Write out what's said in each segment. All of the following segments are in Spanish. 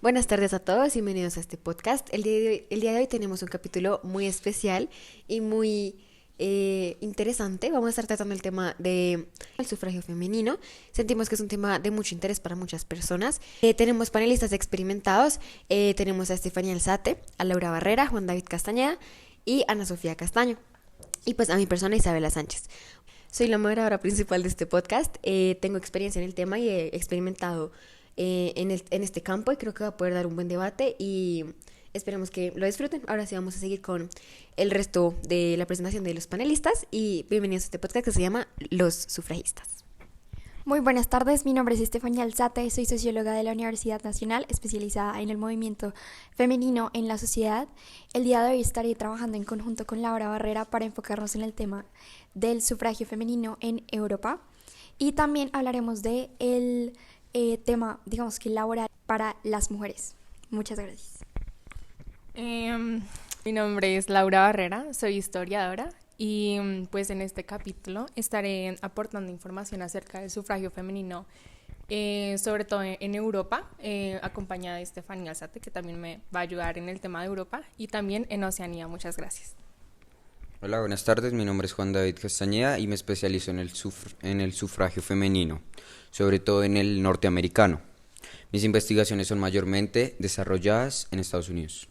Buenas tardes a todos y bienvenidos a este podcast. El día de hoy tenemos un capítulo muy especial y muy interesante. Vamos a estar tratando el tema del sufragio femenino. Sentimos que es un tema de mucho interés para muchas personas. Tenemos panelistas experimentados. Tenemos a Estefanía Alzate, a Laura Barrera, Juan David Castañeda y Ana Sofía Castaño. Y pues a mi persona, Isabela Sánchez. Soy la moderadora principal de este podcast. Tengo experiencia en el tema y he experimentado en este campo y creo que va a poder dar un buen debate y esperemos que lo disfruten. Ahora sí vamos a seguir con el resto de la presentación de los panelistas y bienvenidos a este podcast que se llama Los Sufragistas. Muy buenas tardes, mi nombre es Estefanía Alzate, soy socióloga de la Universidad Nacional, especializada en el movimiento femenino en la sociedad. El día de hoy estaré trabajando en conjunto con Laura Barrera para enfocarnos en el tema del sufragio femenino en Europa y también hablaremos de el tema, digamos que laboral para las mujeres. Muchas gracias. Mi nombre es Laura Barrera, soy historiadora y pues en este capítulo estaré aportando información acerca del sufragio femenino, sobre todo en Europa, acompañada de Estefanía Alzate, que también me va a ayudar en el tema de Europa, y también en Oceanía. Muchas gracias. Hola, buenas tardes, mi nombre es Juan David Castañeda y me especializo en el sufragio femenino, sobre todo en el norteamericano. Mis investigaciones son mayormente desarrolladas en Estados Unidos.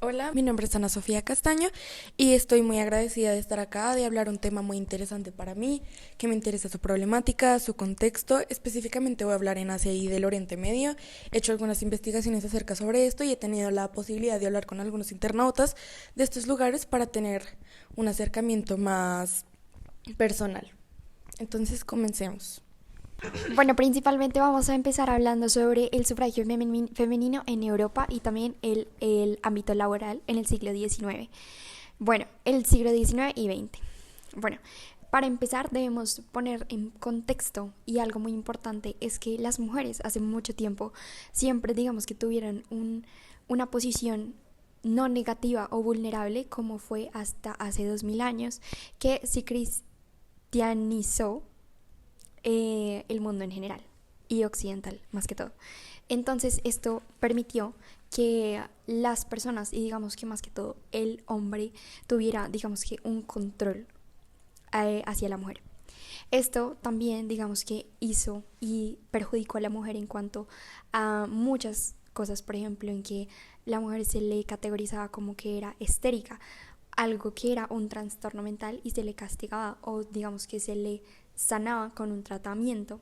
Hola, mi nombre es Ana Sofía Castaño y estoy muy agradecida de estar acá, de hablar un tema muy interesante para mí, que me interesa su problemática, su contexto. Específicamente voy a hablar en Asia y del Oriente Medio. He hecho algunas investigaciones acerca sobre esto y he tenido la posibilidad de hablar con algunos internautas de estos lugares para tener un acercamiento más personal. Entonces, comencemos. Bueno, principalmente vamos a empezar hablando sobre el sufragio femenino en Europa y también el ámbito laboral en el siglo XIX. Bueno, el siglo XIX y XX. Bueno, para empezar debemos poner en contexto, y algo muy importante es que las mujeres hace mucho tiempo siempre digamos que tuvieron una posición no negativa o vulnerable, como fue hasta hace 2000 años que se cristianizó el mundo en general y occidental más que todo. Entonces esto permitió que las personas, y digamos que más que todo el hombre, tuviera digamos que un control hacia la mujer. Esto también digamos que hizo y perjudicó a la mujer en cuanto a muchas cosas, por ejemplo en que la mujer se le categorizaba como que era histérica, algo que era un trastorno mental, y se le castigaba o digamos que se le sanaba con un tratamiento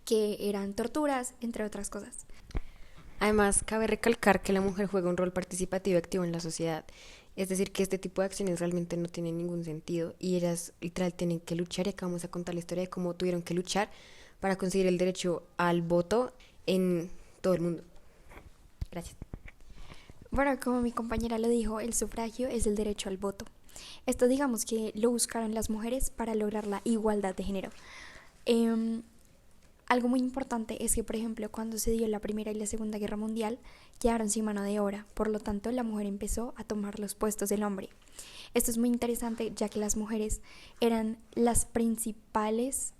que eran torturas, entre otras cosas. Además, cabe recalcar que la mujer juega un rol participativo y activo en la sociedad. Es decir, que este tipo de acciones realmente no tienen ningún sentido y ellas literal tienen que luchar, y acá vamos a contar la historia de cómo tuvieron que luchar para conseguir el derecho al voto en todo el mundo. Gracias. Bueno, como mi compañera lo dijo, el sufragio es el derecho al voto. Esto digamos que lo buscaron las mujeres para lograr la igualdad de género. Algo muy importante es que, por ejemplo, cuando se dio la Primera y la Segunda Guerra Mundial, quedaron sin mano de obra, por lo tanto la mujer empezó a tomar los puestos del hombre. Esto es muy interesante, ya que las mujeres eran las principales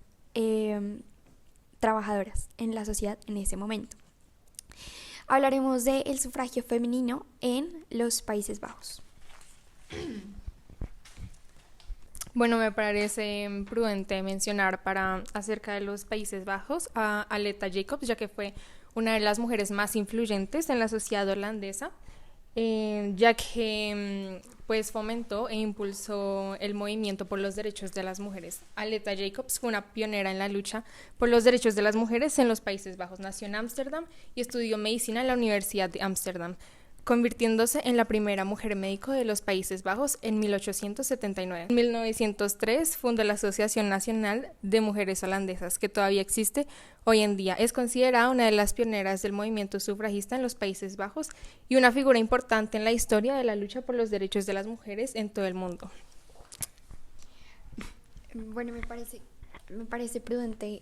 trabajadoras en la sociedad en ese momento. Hablaremos del sufragio femenino en los Países Bajos. Bueno, me parece prudente mencionar acerca de los Países Bajos a Aletta Jacobs, ya que fue una de las mujeres más influyentes en la sociedad holandesa, ya que pues fomentó e impulsó el movimiento por los derechos de las mujeres. Aletta Jacobs fue una pionera en la lucha por los derechos de las mujeres en los Países Bajos. Nació en Ámsterdam y estudió medicina en la Universidad de Ámsterdam, convirtiéndose en la primera mujer médico de los Países Bajos en 1879. En 1903 fundó la Asociación Nacional de Mujeres Holandesas, que todavía existe hoy en día. Es considerada una de las pioneras del movimiento sufragista en los Países Bajos y una figura importante en la historia de la lucha por los derechos de las mujeres en todo el mundo. Bueno, me parece Me parece prudente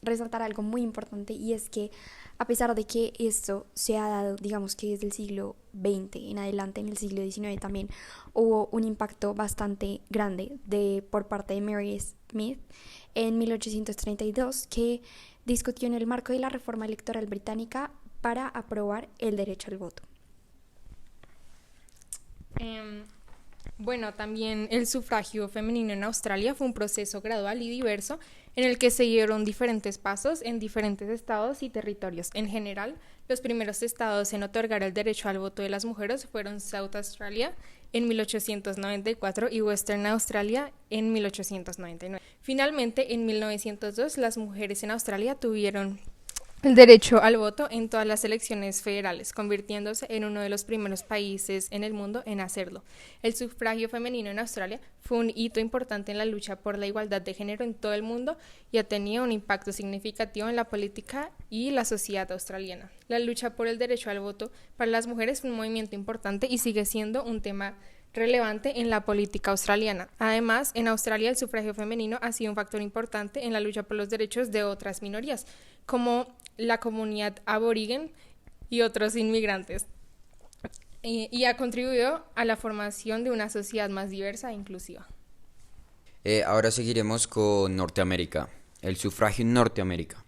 resaltar algo muy importante y es que a pesar de que esto se ha dado, digamos que desde el siglo XX en adelante, en el siglo XIX también hubo un impacto bastante grande por parte de Mary Smith en 1832 que discutió en el marco de la reforma electoral británica para aprobar el derecho al voto. Bueno, también el sufragio femenino en Australia fue un proceso gradual y diverso en el que se dieron diferentes pasos en diferentes estados y territorios. En general, los primeros estados en otorgar el derecho al voto de las mujeres fueron South Australia en 1894 y Western Australia en 1899. Finalmente, en 1902, las mujeres en Australia tuvieron el derecho al voto en todas las elecciones federales, convirtiéndose en uno de los primeros países en el mundo en hacerlo. El sufragio femenino en Australia fue un hito importante en la lucha por la igualdad de género en todo el mundo y ha tenido un impacto significativo en la política y la sociedad australiana. La lucha por el derecho al voto para las mujeres fue un movimiento importante y sigue siendo un tema relevante en la política australiana. Además, en Australia el sufragio femenino ha sido un factor importante en la lucha por los derechos de otras minorías, como la comunidad aborigen y otros inmigrantes, y ha contribuido a la formación de una sociedad más diversa e inclusiva. Ahora seguiremos con Norteamérica, el sufragio en Norteamérica.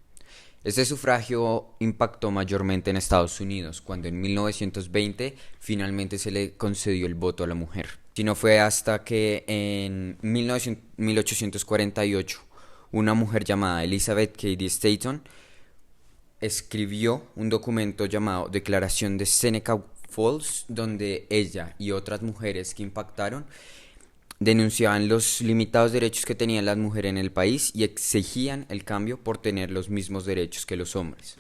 Este sufragio impactó mayormente en Estados Unidos, cuando en 1920 finalmente se le concedió el voto a la mujer. Si no fue hasta que en 1848 una mujer llamada Elizabeth Cady Stanton escribió un documento llamado Declaración de Seneca Falls, donde ella y otras mujeres que impactaron denunciaban los limitados derechos que tenían las mujeres en el país y exigían el cambio por tener los mismos derechos que los hombres.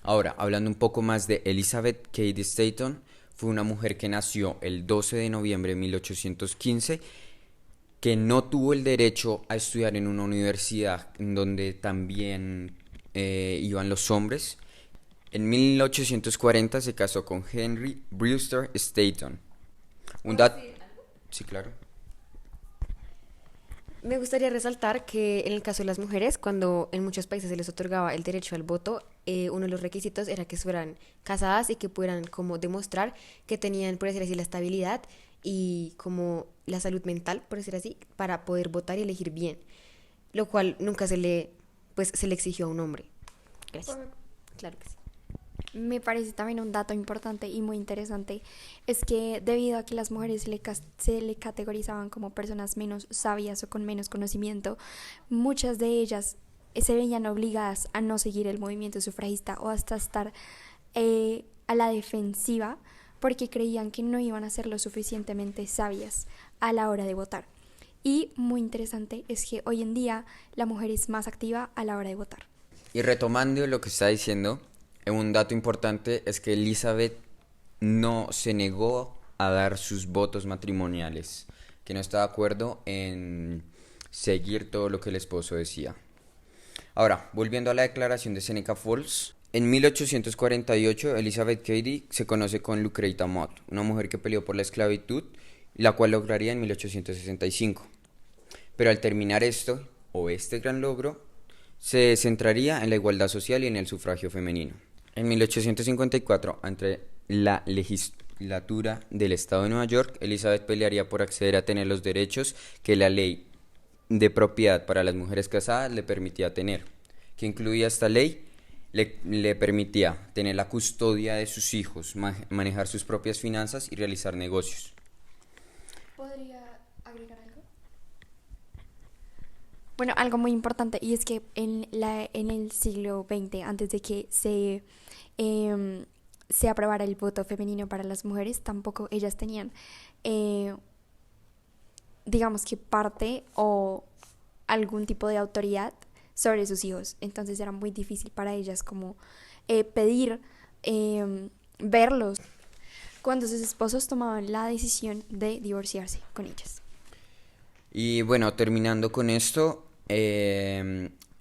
Ahora, hablando un poco más de Elizabeth Cady Stanton, fue una mujer que nació el 12 de noviembre de 1815, que no tuvo el derecho a estudiar en una universidad en donde también iban los hombres. En 1840 se casó con Henry Brewster Stanton. Sí, claro. Me gustaría resaltar que en el caso de las mujeres, cuando en muchos países se les otorgaba el derecho al voto, uno de los requisitos era que fueran casadas y que pudieran como demostrar que tenían, por decir así, la estabilidad y como la salud mental, por decir así, para poder votar y elegir bien, lo cual nunca se le exigió a un hombre. Gracias. Claro que sí. Me parece también un dato importante y muy interesante, es que debido a que las mujeres se le categorizaban como personas menos sabias o con menos conocimiento, muchas de ellas se veían obligadas a no seguir el movimiento sufragista o hasta estar a la defensiva porque creían que no iban a ser lo suficientemente sabias a la hora de votar. Y muy interesante es que hoy en día la mujer es más activa a la hora de votar. Y retomando lo que está diciendo, un dato importante es que Elizabeth no se negó a dar sus votos matrimoniales, que no está de acuerdo en seguir todo lo que el esposo decía. Ahora, volviendo a la declaración de Seneca Falls, en 1848 Elizabeth Cady se conoce con Lucretia Mott, una mujer que peleó por la esclavitud, la cual lograría en 1865. Pero al terminar este gran logro, se centraría en la igualdad social y en el sufragio femenino. En 1854, ante la legislatura del estado de Nueva York, Elizabeth pelearía por acceder a tener los derechos que la ley de propiedad para las mujeres casadas le permitía tener, que incluía esta ley, le permitía tener la custodia de sus hijos, manejar sus propias finanzas y realizar negocios. ¿Podría agregar algo? Bueno, algo muy importante, y es que en el siglo XX, antes de que se aprobara el voto femenino para las mujeres, tampoco ellas tenían, digamos que parte o algún tipo de autoridad sobre sus hijos. Entonces era muy difícil para ellas como pedir verlos cuando sus esposos tomaban la decisión de divorciarse con ellas. Y bueno, terminando con esto,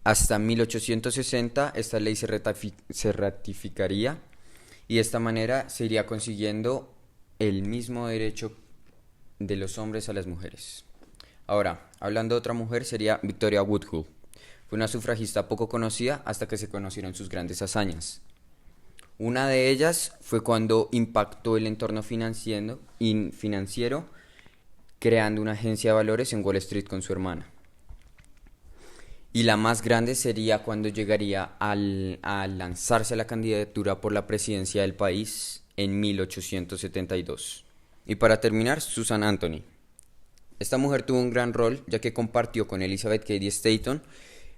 hasta 1860 esta ley se ratificaría y de esta manera se iría consiguiendo el mismo derecho de los hombres a las mujeres. Ahora, hablando de otra mujer, sería Victoria Woodhull. Fue una sufragista poco conocida hasta que se conocieron sus grandes hazañas. Una de ellas fue cuando impactó el entorno financiero, creando una agencia de valores en Wall Street con su hermana. Y la más grande sería cuando llegaría a lanzarse a la candidatura por la presidencia del país en 1872. Y para terminar, Susan Anthony. Esta mujer tuvo un gran rol ya que compartió con Elizabeth Cady Stanton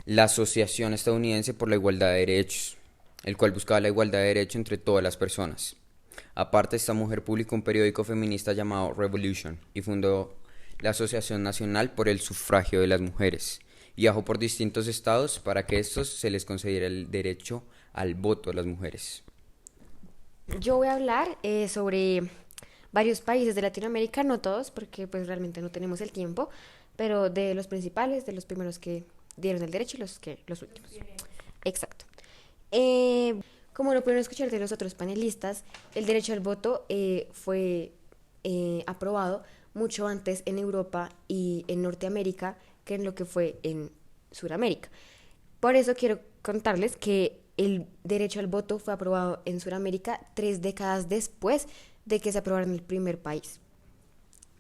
la Asociación Estadounidense por la Igualdad de Derechos, el cual buscaba la igualdad de derechos entre todas las personas. Aparte, esta mujer publicó un periódico feminista llamado Revolution y fundó la Asociación Nacional por el Sufragio de las Mujeres. Viajó por distintos estados para que estos se les concediera el derecho al voto a las mujeres. Yo voy a hablar sobre varios países de Latinoamérica, no todos, porque pues realmente no tenemos el tiempo, pero de los principales, de los primeros que dieron el derecho y los últimos. Exacto. Como lo pudieron escuchar de los otros panelistas, el derecho al voto fue aprobado mucho antes en Europa y en Norteamérica que en lo que fue en Sudamérica. Por eso quiero contarles que el derecho al voto fue aprobado en Sudamérica 3 décadas después de que se aprobara en el primer país.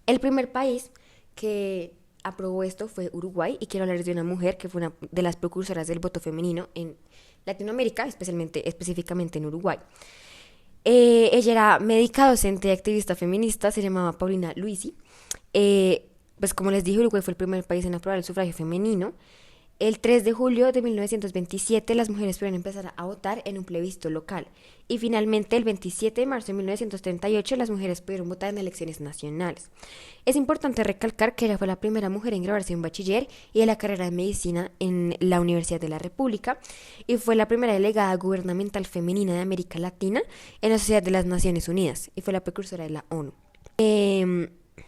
El primer país que aprobó esto fue Uruguay, y quiero hablarles de una mujer que fue una de las precursoras del voto femenino en Latinoamérica, específicamente en Uruguay. Ella era médica, docente y activista feminista, se llamaba Paulina Luisi. Pues como les dije, Uruguay fue el primer país en aprobar el sufragio femenino. El 3 de julio de 1927 las mujeres pudieron empezar a votar en un plebiscito local. Y finalmente el 27 de marzo de 1938 las mujeres pudieron votar en elecciones nacionales. Es importante recalcar que ella fue la primera mujer en graduarse en bachiller y en la carrera de medicina en la Universidad de la República, y fue la primera delegada gubernamental femenina de América Latina en la Sociedad de las Naciones Unidas y fue la precursora de la ONU.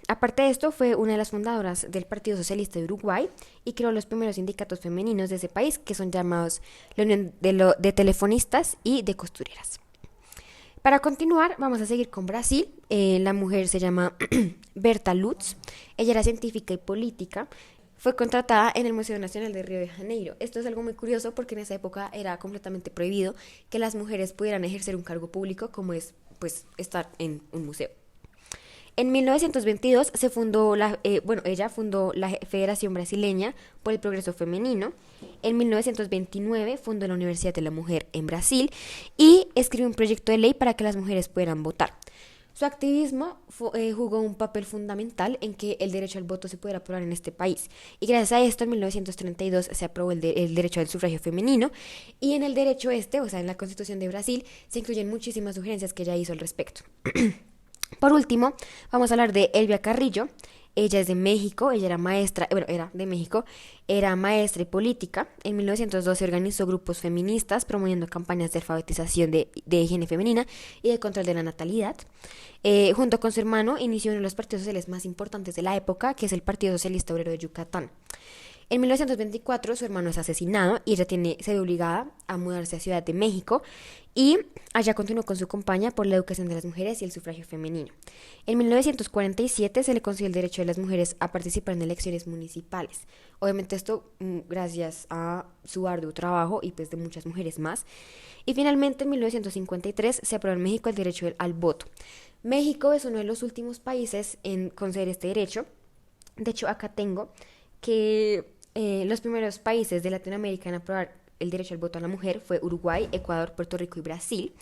Aparte de esto, fue una de las fundadoras del Partido Socialista de Uruguay y creó los primeros sindicatos femeninos de ese país, que son llamados la Unión de Telefonistas y de Costureras. Para continuar, vamos a seguir con Brasil. La mujer se llama Berta Lutz. Ella era científica y política. Fue contratada en el Museo Nacional de Río de Janeiro. Esto es algo muy curioso porque en esa época era completamente prohibido que las mujeres pudieran ejercer un cargo público, como es pues estar en un museo. En 1922 ella fundó la Federación Brasileña por el Progreso Femenino. En 1929 fundó la Universidad de la Mujer en Brasil y escribió un proyecto de ley para que las mujeres pudieran votar. Su activismo jugó un papel fundamental en que el derecho al voto se pudiera aprobar en este país. Y gracias a esto, en 1932 se aprobó el derecho al sufragio femenino. Y en el derecho en la Constitución de Brasil, se incluyen muchísimas sugerencias que ella hizo al respecto. Por último, vamos a hablar de Elvia Carrillo. Ella es de México, era maestra y política. En 1912 organizó grupos feministas promoviendo campañas de alfabetización de higiene femenina y de control de la natalidad. Junto con su hermano inició uno de los partidos sociales más importantes de la época, que es el Partido Socialista Obrero de Yucatán. En 1924 su hermano es asesinado y ella se ve obligada a mudarse a Ciudad de México, y allá continuó con su campaña por la educación de las mujeres y el sufragio femenino. En 1947 se le concedió el derecho de las mujeres a participar en elecciones municipales. Obviamente esto gracias a su arduo trabajo y pues de muchas mujeres más. Y finalmente en 1953 se aprobó en México el derecho al voto. México es uno de los últimos países en conceder este derecho. De hecho, acá tengo que los primeros países de Latinoamérica en aprobar el derecho al voto a la mujer fue Uruguay, Ecuador, Puerto Rico y Brasil.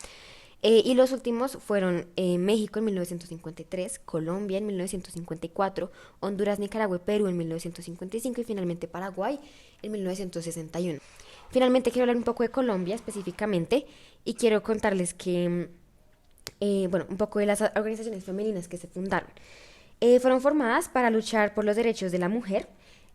Y los últimos fueron México en 1953, Colombia en 1954, Honduras, Nicaragua y Perú en 1955 y finalmente Paraguay en 1961. Finalmente quiero hablar un poco de Colombia específicamente y quiero contarles que, un poco de las organizaciones femeninas que se fundaron. Fueron formadas para luchar por los derechos de la mujer.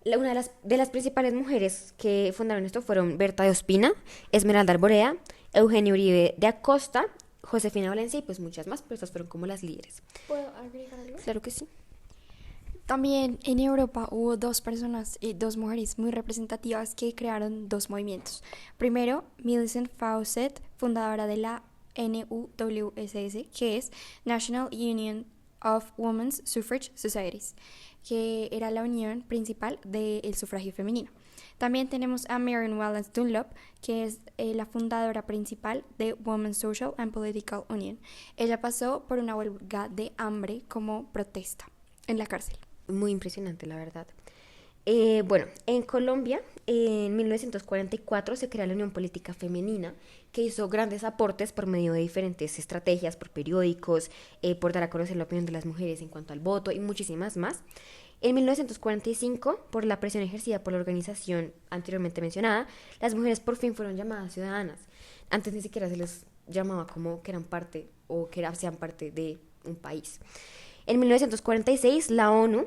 Una de las principales mujeres que fundaron esto fueron Berta de Ospina, Esmeralda Arborea, Eugenia Uribe de Acosta, Josefina Valencia y pues muchas más, pero estas fueron como las líderes. ¿Puedo agregar algo? Claro que sí. También en Europa hubo dos mujeres muy representativas que crearon dos movimientos. Primero, Millicent Fawcett, fundadora de la NUWSS, que es National Union of Women's Suffrage Societies. que era la unión principal del sufragio femenino. También tenemos a Marianne Wallace Dunlop, que es la fundadora principal de Women's Social and Political Union. Ella pasó por una huelga de hambre como protesta en la cárcel. Muy impresionante, la verdad. Bueno, en Colombia, en 1944 se crea la Unión Política Femenina, que hizo grandes aportes por medio de diferentes estrategias, por periódicos, por dar a conocer la opinión de las mujeres en cuanto al voto y muchísimas más. En 1945, por la presión ejercida por la organización anteriormente mencionada, las mujeres por fin fueron llamadas ciudadanas. Antes ni siquiera se les llamaba como que eran parte o que sean parte de un país. En 1946, la ONU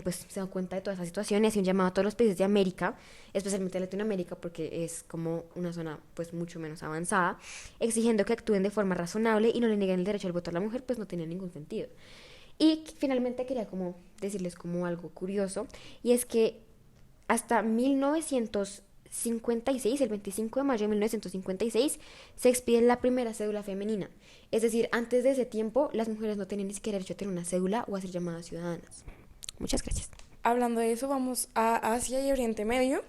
pues, se da cuenta de toda esa situación y hace un llamado a todos los países de América, especialmente Latinoamérica, porque es como una zona pues, mucho menos avanzada, exigiendo que actúen de forma razonable y no le nieguen el derecho al voto a la mujer, pues no tiene ningún sentido. Y finalmente quería como decirles como algo curioso, y es que hasta 1956, el 25 de mayo de 1956, se expide la primera cédula femenina. Es decir, antes de ese tiempo, las mujeres no tenían ni siquiera derecho a tener una cédula o a ser llamadas ciudadanas. Muchas gracias. Hablando de eso, vamos a Asia y Oriente Medio.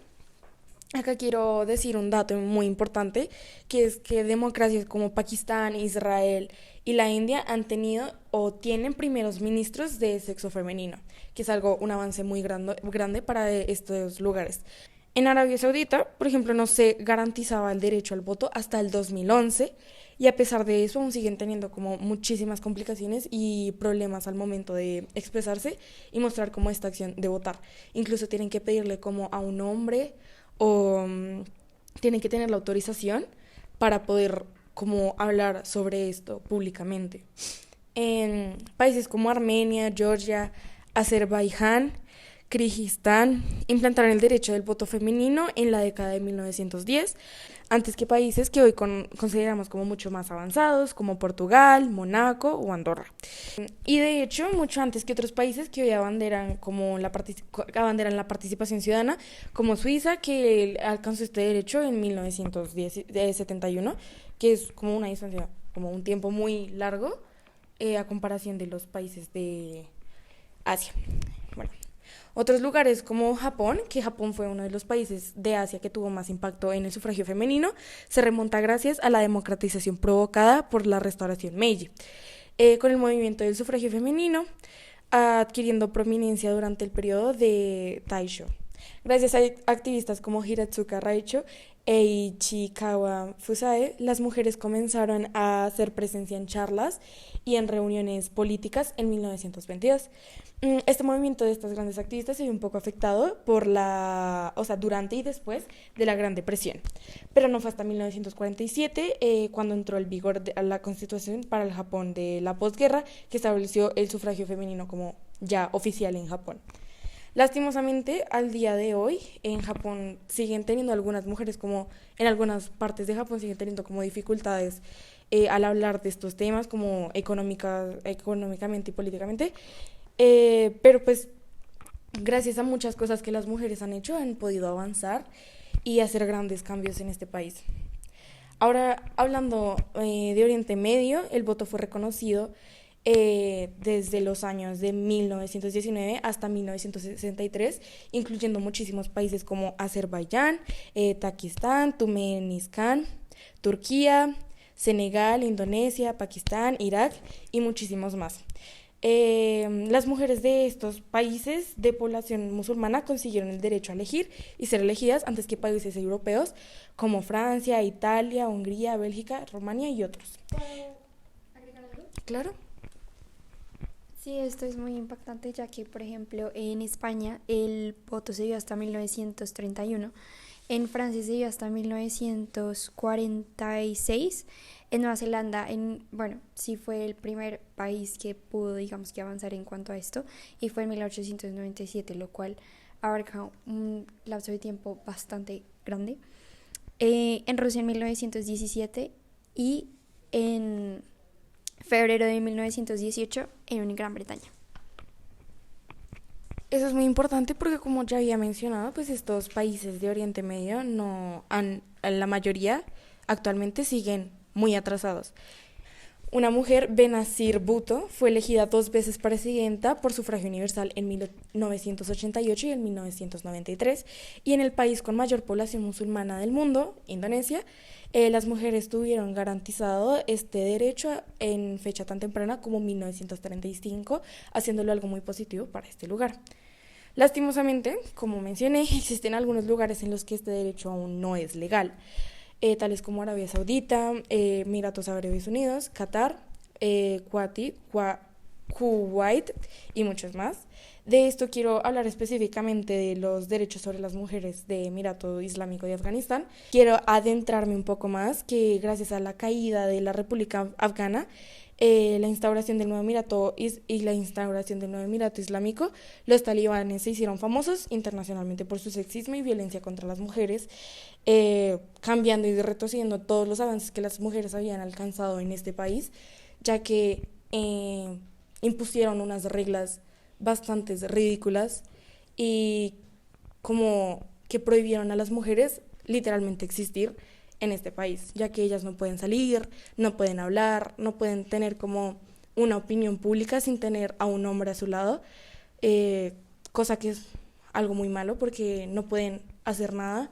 Acá quiero decir un dato muy importante, que es que democracias como Pakistán, Israel y la India han tenido o tienen primeros ministros de sexo femenino, que es un avance muy grande para estos lugares. En Arabia Saudita, por ejemplo, no se garantizaba el derecho al voto hasta el 2011, y a pesar de eso aún siguen teniendo como muchísimas complicaciones y problemas al momento de expresarse y mostrar como esta acción de votar. Incluso tienen que pedirle como a un hombre o tienen que tener la autorización para poder como hablar sobre esto públicamente. En países como Armenia, Georgia, Azerbaiyán, Kirguistán implantaron el derecho del voto femenino en la década de 1910, antes que países que hoy consideramos como mucho más avanzados, como Portugal, Mónaco o Andorra. Y de hecho, mucho antes que otros países que hoy abanderan la participación ciudadana, como Suiza, que alcanzó este derecho en 1971, que es como una distancia, como un tiempo muy largo a comparación de los países de Asia. Bueno. Otros lugares como Japón, que Japón fue uno de los países de Asia que tuvo más impacto en el sufragio femenino, se remonta gracias a la democratización provocada por la restauración Meiji. Con el movimiento del sufragio femenino, adquiriendo prominencia durante el periodo de Taisho. Gracias a activistas como Hiratsuka Raicho e Ichikawa Fusae, las mujeres comenzaron a hacer presencia en charlas y en reuniones políticas en 1922. Este movimiento de estas grandes activistas se vio un poco afectado por durante y después de la Gran Depresión. Pero no fue hasta 1947 cuando entró en vigor la Constitución para el Japón de la posguerra, que estableció el sufragio femenino como ya oficial en Japón. Lastimosamente, al día de hoy, en Japón siguen teniendo algunas mujeres, como en algunas partes de Japón, siguen teniendo como dificultades al hablar de estos temas, como económicamente y políticamente. Pero pues, gracias a muchas cosas que las mujeres han hecho, han podido avanzar y hacer grandes cambios en este país. Ahora, hablando de Oriente Medio, el voto fue reconocido desde los años de 1919 hasta 1963, incluyendo muchísimos países como Azerbaiyán, Tayikistán, Turkmenistán, Turquía, Senegal, Indonesia, Pakistán, Irak y muchísimos más. Las mujeres de estos países de población musulmana consiguieron el derecho a elegir y ser elegidas antes que países europeos como Francia, Italia, Hungría, Bélgica, Rumania y otros. ¿Puedo agregar algo? Claro. Sí, esto es muy impactante, ya que, por ejemplo, en España el voto se dio hasta 1931, en Francia se dio hasta 1946, en Nueva Zelanda, sí fue el primer país que pudo, digamos, que avanzar en cuanto a esto, y fue en 1897, lo cual abarca un lapso de tiempo bastante grande. En Rusia en 1917 y en febrero de 1918 en Gran Bretaña. Eso es muy importante porque, como ya había mencionado, pues estos países de Oriente Medio la mayoría actualmente siguen muy atrasados. Una mujer, Benazir Bhutto, fue elegida 2 veces presidenta por sufragio universal en 1988 y en 1993. Y en el país con mayor población musulmana del mundo, Indonesia, las mujeres tuvieron garantizado este derecho en fecha tan temprana como 1935, haciéndolo algo muy positivo para este lugar. Lastimosamente, como mencioné, existen algunos lugares en los que este derecho aún no es legal, tales como Arabia Saudita, Emiratos Árabes Unidos, Qatar, Kuwait y muchos más. De esto quiero hablar específicamente de los derechos sobre las mujeres de Emirato Islámico de Afganistán. Quiero adentrarme un poco más que gracias a la caída de la República Afgana, la instauración del nuevo Emirato y la instauración del nuevo Emirato Islámico, los talibanes se hicieron famosos internacionalmente por su sexismo y violencia contra las mujeres, cambiando y retrocediendo todos los avances que las mujeres habían alcanzado en este país, ya que impusieron unas reglas bastante ridículas y como que prohibieron a las mujeres literalmente existir en este país, ya que ellas no pueden salir, no pueden hablar, no pueden tener como una opinión pública sin tener a un hombre a su lado, cosa que es algo muy malo porque no pueden hacer nada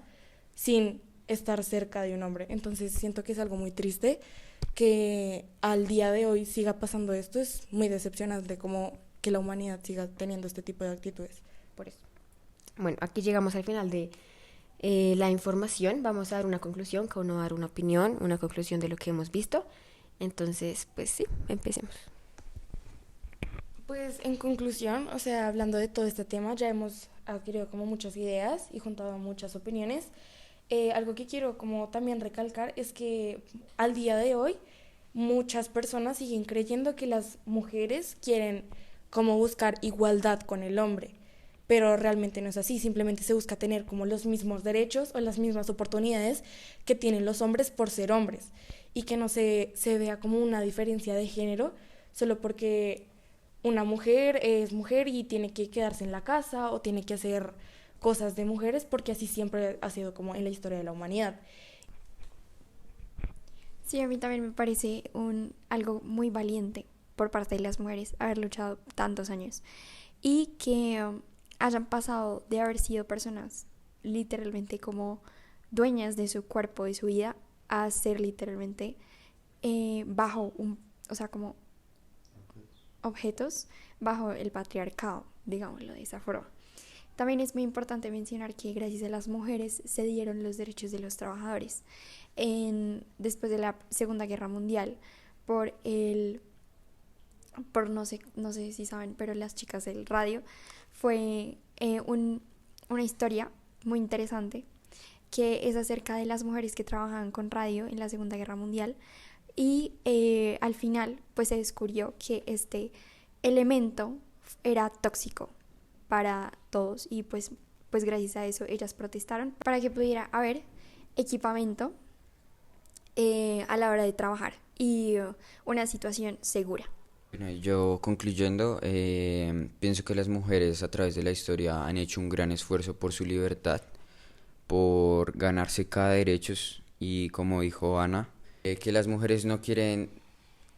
sin estar cerca de un hombre. Entonces siento que es algo muy triste que al día de hoy siga pasando esto. Es muy decepcionante como que la humanidad siga teniendo este tipo de actitudes. Por eso. Bueno, aquí llegamos al final de la información. Vamos a dar una conclusión, cada uno va a dar una opinión, una conclusión de lo que hemos visto. Entonces, pues sí, empecemos. Pues en conclusión, o sea, hablando de todo este tema, ya hemos adquirido como muchas ideas y juntado muchas opiniones. Algo que quiero como también recalcar es que al día de hoy muchas personas siguen creyendo que las mujeres quieren como buscar igualdad con el hombre, pero realmente no es así. Simplemente se busca tener como los mismos derechos o las mismas oportunidades que tienen los hombres por ser hombres, y que no se vea como una diferencia de género solo porque una mujer es mujer y tiene que quedarse en la casa o tiene que hacer cosas de mujeres, porque así siempre ha sido como en la historia de la humanidad. Sí, a mí también me parece algo muy valiente por parte de las mujeres haber luchado tantos años y que hayan pasado de haber sido personas literalmente como dueñas de su cuerpo y su vida a ser literalmente o sea, como objetos bajo el patriarcado, digámoslo de esa forma. También es muy importante mencionar que gracias a las mujeres se dieron los derechos de los trabajadores. Después de la Segunda Guerra Mundial, no sé si saben, pero Las Chicas del Radio fue una historia muy interesante que es acerca de las mujeres que trabajaban con radio en la Segunda Guerra Mundial, y al final pues se descubrió que este elemento era tóxico para todos, y pues gracias a eso ellas protestaron para que pudiera haber equipamiento a la hora de trabajar y una situación segura. Bueno, yo concluyendo, pienso que las mujeres a través de la historia han hecho un gran esfuerzo por su libertad, por ganarse cada derecho, y como dijo Ana, que las mujeres no quieren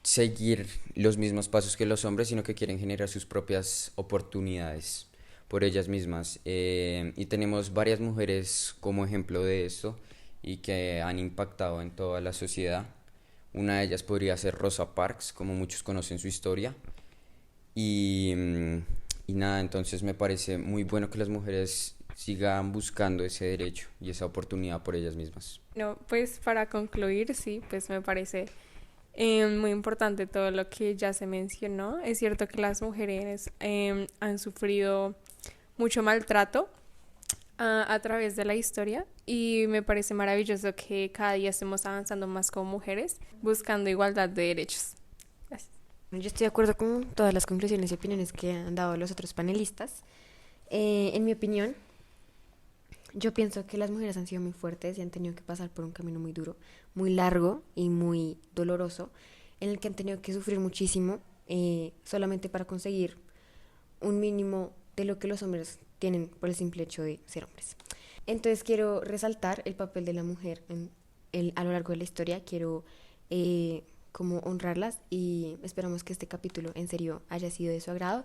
seguir los mismos pasos que los hombres, sino que quieren generar sus propias oportunidades por ellas mismas. Y tenemos varias mujeres como ejemplo de esto y que han impactado en toda la sociedad. Una de ellas podría ser Rosa Parks, como muchos conocen su historia. Y nada, entonces me parece muy bueno que las mujeres sigan buscando ese derecho y esa oportunidad por ellas mismas. No, pues para concluir, sí, pues me parece muy importante todo lo que ya se mencionó. Es cierto que las mujeres han sufrido mucho maltrato a través de la historia, y me parece maravilloso que cada día estemos avanzando más como mujeres, buscando igualdad de derechos. Gracias. Yo estoy de acuerdo con todas las conclusiones y opiniones que han dado los otros panelistas. En mi opinión, yo pienso que las mujeres han sido muy fuertes y han tenido que pasar por un camino muy duro, muy largo y muy doloroso, en el que han tenido que sufrir muchísimo solamente para conseguir un mínimo de lo que los hombres tienen por el simple hecho de ser hombres. Entonces quiero resaltar el papel de la mujer a lo largo de la historia. Quiero como honrarlas, y esperamos que este capítulo en serio haya sido de su agrado.